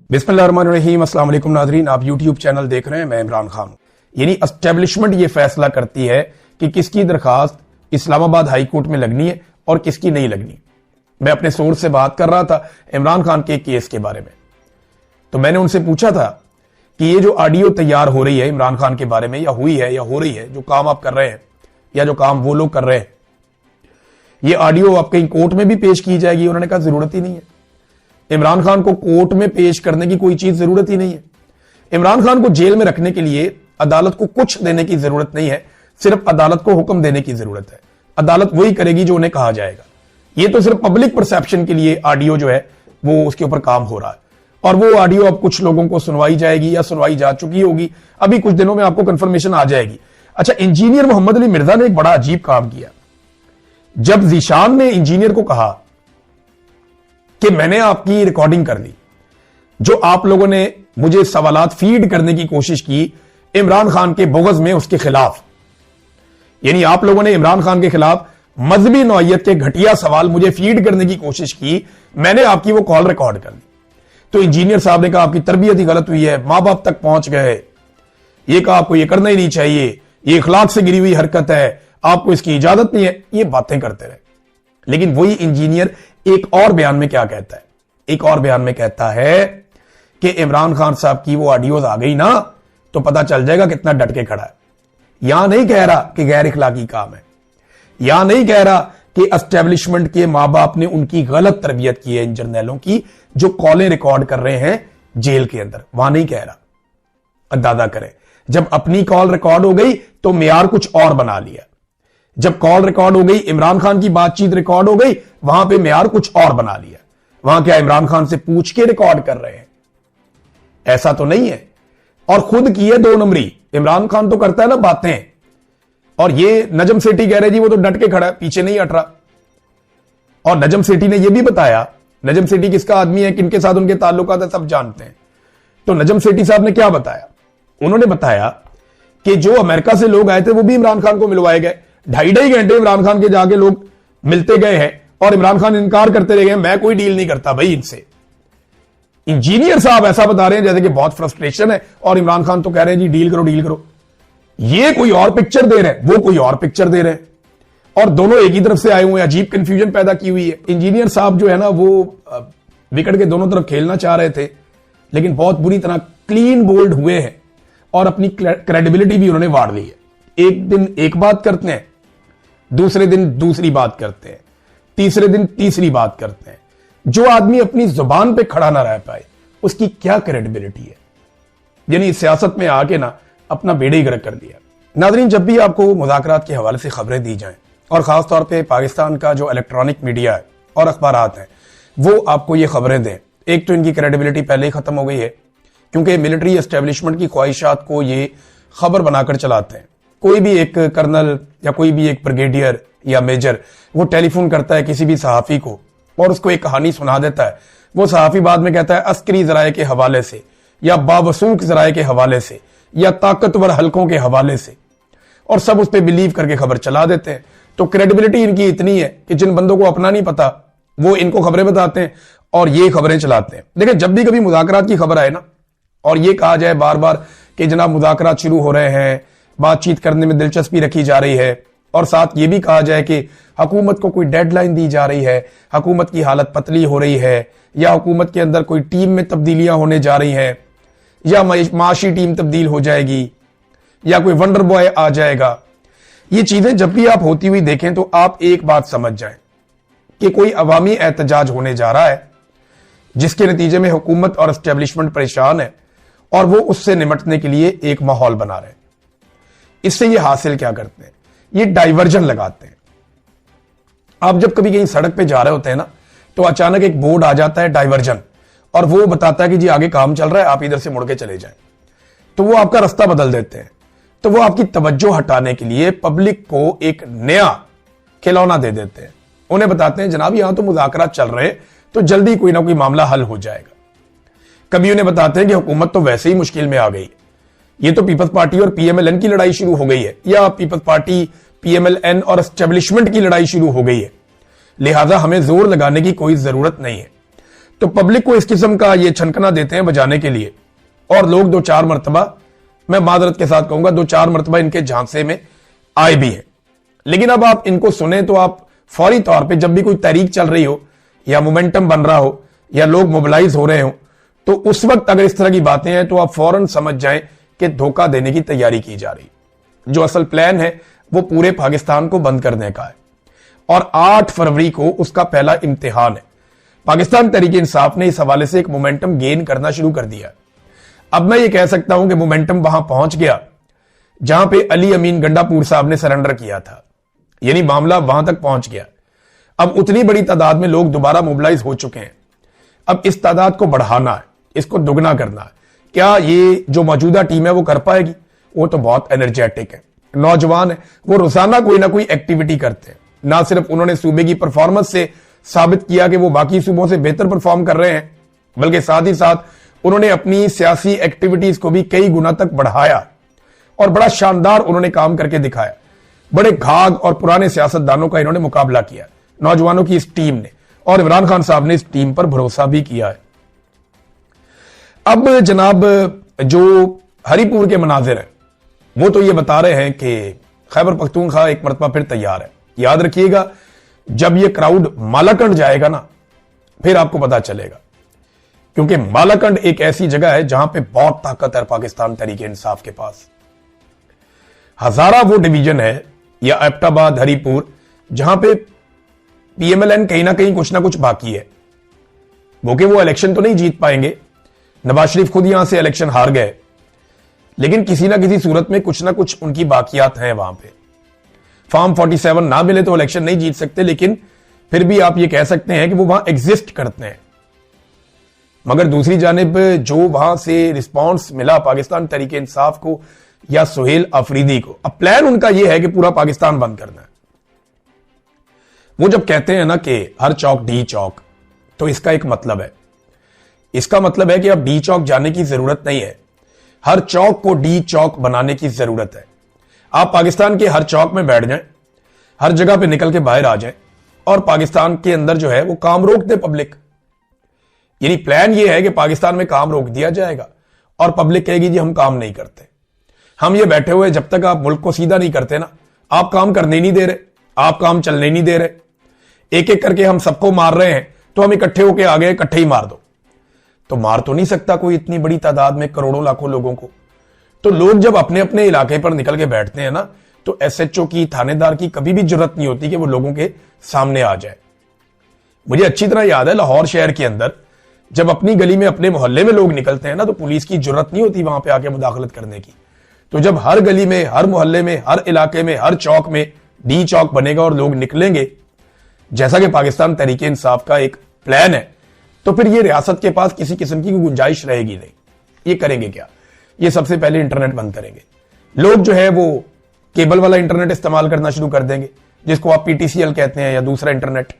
बिस्मिल्लाहिर्रहमानिर्रहीम। अस्सलाम वालेकुम नाज़रीन, आप यूट्यूब चैनल देख रहे हैं। मैं इमरान खान। यानी एस्टेब्लिशमेंट ये फैसला करती है कि किसकी दरखास्त इस्लामाबाद हाई कोर्ट में लगनी है और किसकी नहीं लगनी। मैं अपने सोर्स से बात कर रहा था इमरान खान के केस के बारे में, तो मैंने उनसे पूछा था कि ये जो ऑडियो तैयार हो रही है इमरान खान के बारे में, या हुई है या हो रही है, जो काम आप कर रहे हैं या जो काम वो लोग कर रहे हैं, ये ऑडियो आप कहीं कोर्ट में भी पेश की जाएगी? उन्होंने कहा जरूरत ही नहीं है। इमरान खान को कोर्ट में पेश करने की कोई चीज जरूरत ही नहीं है। इमरान खान को जेल में रखने के लिए अदालत को कुछ देने की जरूरत नहीं है, सिर्फ अदालत को हुक्म देने की जरूरत है। अदालत वही करेगी जो उन्हें कहा जाएगा। ये तो सिर्फ पब्लिक परसेप्शन के लिए ऑडियो जो है वो उसके ऊपर काम हो रहा है, और वो ऑडियो अब कुछ लोगों को सुनवाई जाएगी या सुनवाई जा चुकी होगी। अभी कुछ दिनों में आपको कंफर्मेशन आ जाएगी। अच्छा, इंजीनियर मोहम्मद अली मिर्जा ने एक बड़ा अजीब काम किया। जब जीशान ने इंजीनियर को कहा कि मैंने आपकी रिकॉर्डिंग कर ली, जो आप लोगों ने मुझे सवालात फीड करने की कोशिश की इमरान खान के बुग़्ज़ में उसके खिलाफ, यानी आप लोगों ने इमरान खान के खिलाफ मजहबी नौइयत के घटिया सवाल मुझे फीड करने की कोशिश की, मैंने आपकी वो कॉल रिकॉर्ड कर ली। तो इंजीनियर साहब ने कहा आपकी तरबियत ही गलत हुई है, मां बाप तक पहुंच गए, ये कहा आपको ये करना ही नहीं चाहिए, ये इखलाक से गिरी हुई हरकत है, आपको इसकी इजाजत नहीं है। ये बातें करते रहे। लेकिन वही इंजीनियर एक और बयान में क्या कहता है? एक और बयान में कहता है कि इमरान खान साहब की वो ऑडियोज आ गई ना तो पता चल जाएगा कितना डट के खड़ा है। यहां नहीं कह रहा कि गैर इखलाकी काम है, यहां नहीं कह रहा कि एस्टेब्लिशमेंट के मां बाप ने उनकी गलत तरबियत की है इन जर्नैलों की जो कॉलें रिकॉर्ड कर रहे हैं जेल के अंदर। वहां नहीं कह रहा। अंदाजा करें, जब अपनी कॉल रिकॉर्ड हो गई तो मेयार कुछ और बना लिया। जब कॉल रिकॉर्ड हो गई, इमरान खान की बातचीत रिकॉर्ड हो गई, वहां पे मेयार कुछ और बना लिया। वहां क्या इमरान खान से पूछ के रिकॉर्ड कर रहे हैं? ऐसा तो नहीं है। और खुद की है 2 नंबरी। इमरान खान तो करता है ना बातें, और ये नजम सेठी कह रहे जी वो तो डट के खड़ा है, पीछे नहीं हट रहा। और नजम सेठी ने यह भी बताया, नजम सेठी किसका आदमी है, किनके साथ उनके ताल्लुकात है, सब जानते हैं। तो नजम सेठी साहब ने क्या बताया? उन्होंने बताया कि जो अमेरिका से लोग आए थे वो भी इमरान खान को मिलवाए गए। 2.5 घंटे इमरान खान के जाके लोग मिलते गए हैं और इमरान खान इनकार करते रह गए, मैं कोई डील नहीं करता भाई इनसे। इंजीनियर साहब ऐसा बता रहे हैं जैसे कि बहुत फ्रस्ट्रेशन है, और इमरान खान तो कह रहे हैं जी डील करो डील करो। ये कोई और पिक्चर दे रहे हैं, वो कोई और पिक्चर दे रहे हैं, और दोनों एक ही तरफ से आए हुए हैं। अजीब कंफ्यूजन पैदा की हुई है। इंजीनियर साहब जो है ना वो विकेट के दोनों तरफ खेलना चाह रहे थे, लेकिन बहुत बुरी तरह क्लीन बोल्ड हुए हैं और अपनी क्रेडिबिलिटी भी उन्होंने वाड़ ली है। एक दिन एक बात करते हैं, दूसरे दिन दूसरी बात करते हैं, तीसरे दिन तीसरी बात करते हैं। जो आदमी अपनी जुबान पे खड़ा ना रह पाए उसकी क्या क्रेडिबिलिटी है? यानी सियासत में आके ना अपना बेड़े ही गर्क कर दिया। नाज़रीन, जब भी आपको मुज़ाकरात के हवाले से खबरें दी जाएं, और खासतौर पे पाकिस्तान का जो इलेक्ट्रॉनिक मीडिया है और अखबारात हैं वो आपको ये खबरें दें, एक तो इनकी क्रेडिबिलिटी पहले ही खत्म हो गई है, क्योंकि मिलिट्री एस्टेब्लिशमेंट की ख्वाहिशात को ये खबर बनाकर चलाते हैं। कोई भी एक कर्नल या कोई भी एक ब्रिगेडियर या मेजर वो टेलीफोन करता है किसी भी सहाफी को और उसको एक कहानी सुना देता है। वो सहाफी बाद में कहता है अस्करी जराये के हवाले से या बावसूख जराये के हवाले से या ताकतवर हलकों के हवाले से, और सब उस पर बिलीव करके खबर चला देते हैं। तो क्रेडिबिलिटी इनकी इतनी है कि जिन बंदों को अपना नहीं पता वो इनको खबरें बताते हैं और ये खबरें चलाते हैं। देखिए, जब भी कभी मुज़ाकरात की खबर आए ना और ये कहा जाए बार बार कि जनाब मुज़ाकरात शुरू हो रहे हैं, बातचीत करने में दिलचस्पी रखी जा रही है, और साथ ये भी कहा जाए कि हुकूमत को कोई डेडलाइन दी जा रही है, हुकूमत की हालत पतली हो रही है, या हुकूमत के अंदर कोई टीम में तब्दीलियां होने जा रही हैं, या माशी टीम तब्दील हो जाएगी, या कोई वंडर बॉय आ जाएगा। ये चीजें जब भी आप होती हुई देखें तो आप एक बात समझ जाएं कि कोई अवामी एहतजाज होने जा रहा है जिसके नतीजे में हुकूमत और एस्टेब्लिशमेंट परेशान है, और वो उससे निपटने के लिए एक माहौल बना रहे हैं। इससे ये हासिल क्या करते हैं? ये डाइवर्जन लगाते हैं। आप जब कभी कहीं सड़क पे जा रहे होते हैं ना तो अचानक एक बोर्ड आ जाता है डाइवर्जन, और वो बताता है कि जी आगे काम चल रहा है, आप इधर से मुड़ के चले जाएं। तो वो आपका रास्ता बदल देते हैं। तो वो आपकी तवज्जो हटाने के लिए पब्लिक को एक नया खिलौना दे देते हैं। उन्हें बताते हैं जनाब यहां तो मुज़ाकरात चल रहे हैं, तो जल्दी कोई ना कोई मामला हल हो जाएगा। कभी उन्हें बताते हैं कि हुकूमत तो वैसे ही मुश्किल में आ गई, ये तो पीपल्स पार्टी और पीएमएलएन की लड़ाई शुरू हो गई है, या पीपल्स पार्टी पीएमएलएन और एस्टेब्लिशमेंट की लड़ाई शुरू हो गई है, लिहाजा हमें जोर लगाने की कोई जरूरत नहीं है। तो पब्लिक को इस किस्म का ये छनकना देते हैं बजाने के लिए, और लोग 2-4 मरतबा, मैं मादरत के साथ कहूंगा 2-4 मरतबा इनके झांसे में आए भी हैं। लेकिन अब आप इनको सुने तो आप फौरी तौर पे जब भी कोई तहरीक चल रही हो या मोमेंटम बन रहा हो या लोग मोबिलाइज हो रहे हो, तो उस वक्त अगर इस तरह की बातें हैं तो आप फौरन समझ जाएं कि धोखा देने की तैयारी की जा रही। जो असल प्लान है वो पूरे पाकिस्तान को बंद करने का है, और 8 फरवरी को उसका पहला इम्तिहान है। पाकिस्तान तहरीक इंसाफ ने इस हवाले से एक मोमेंटम गेन करना शुरू कर दिया। अब मैं ये कह सकता हूं कि मोमेंटम वहां पहुंच गया जहां पे अली अमीन गंडापुर साहब ने सरेंडर किया था, यानी मामला वहां तक पहुंच गया। अब उतनी बड़ी तादाद में लोग दोबारा मोबिलाइज हो चुके हैं। अब इस तादाद को बढ़ाना है, इसको दुगना करना है। क्या ये जो मौजूदा टीम है वो कर पाएगी? वो तो बहुत एनर्जेटिक है, नौजवान है, वो रोजाना कोई ना कोई एक्टिविटी करते हैं। ना सिर्फ उन्होंने सूबे की परफॉर्मेंस से साबित किया कि वो बाकी सूबों से बेहतर परफॉर्म कर रहे हैं, बल्कि साथ ही साथ उन्होंने अपनी सियासी एक्टिविटीज को भी कई गुना तक बढ़ाया और बड़ा शानदार उन्होंने काम करके दिखाया। बड़े घाघ और पुराने सियासतदानों का इन्होंने मुकाबला किया नौजवानों की इस टीम ने, और इमरान खान साहब ने इस टीम पर भरोसा भी किया है। अब जनाब जो हरिपुर के मनाजिर हैं वो तो ये बता रहे हैं कि खैबर पख्तूनख्वा एक मरतबा फिर तैयार है। याद रखिएगा, जब ये क्राउड मालाकंड जाएगा ना, फिर आपको पता चलेगा, क्योंकि मालाकंड एक ऐसी जगह है जहां पे बहुत ताकत है पाकिस्तान तहरीक इंसाफ के पास। हजारा वो डिवीजन है या एबटाबाद हरिपुर जहां पे पीएमएलएन कहीं ना कहीं कुछ ना कुछ बाकी है। वो इलेक्शन तो नहीं जीत पाएंगे, नवाज शरीफ खुद यहां से इलेक्शन हार गए, लेकिन किसी ना किसी सूरत में कुछ ना कुछ उनकी बाकियात हैं वहां पे। फॉर्म 47 ना मिले तो इलेक्शन नहीं जीत सकते, लेकिन फिर भी आप ये कह सकते हैं कि वो वहां एग्जिस्ट करते हैं। मगर दूसरी जानिब जो वहां से रिस्पॉन्स मिला पाकिस्तान तहरीक इंसाफ को या सुहेल अफरीदी को, अब प्लान उनका यह है कि पूरा पाकिस्तान बंद करना है। वो जब कहते हैं ना कि हर चौक डी चौक, तो इसका एक मतलब है। इसका मतलब है कि अब डी चौक जाने की जरूरत नहीं है, हर चौक को डी चौक बनाने की जरूरत है। आप पाकिस्तान के हर चौक में बैठ जाएं, हर जगह पे निकल के बाहर आ जाएं, और पाकिस्तान के अंदर जो है वो काम रोक दे पब्लिक। यानी प्लान ये है कि पाकिस्तान में काम रोक दिया जाएगा और पब्लिक कहेगी जी हम काम नहीं करते, हम ये बैठे हुए, जब तक आप मुल्क को सीधा नहीं करते ना, आप काम करने नहीं दे रहे, आप काम चलने नहीं दे रहे, एक एक करके हम सबको मार रहे हैं, तो हम इकट्ठे होके आ गए, इकट्ठे ही मार दो। तो मार तो नहीं सकता कोई इतनी बड़ी तादाद में करोड़ों लाखों लोगों को। तो लोग जब अपने अपने इलाके पर निकल के बैठते हैं ना, तो एसएचओ की, थानेदार की कभी भी जरूरत नहीं होती कि वो लोगों के सामने आ जाए। मुझे अच्छी तरह याद है लाहौर शहर के अंदर जब अपनी गली में, अपने मोहल्ले में लोग निकलते हैं ना, तो पुलिस की जरूरत नहीं होती वहां पे आके मुदाखलत करने की। तो जब हर गली में, हर मोहल्ले में, हर इलाके में, हर चौक में डी चौक बनेगा और लोग निकलेंगे, जैसा कि पाकिस्तान तहरीक इंसाफ का एक प्लान है, तो फिर ये रियासत के पास किसी किस्म की गुंजाइश रहेगी नहीं। ये करेंगे क्या? ये सबसे पहले इंटरनेट बंद करेंगे। लोग जो है वो केबल वाला इंटरनेट इस्तेमाल करना शुरू कर देंगे, जिसको आप पीटीसीएल कहते हैं या दूसरा इंटरनेट।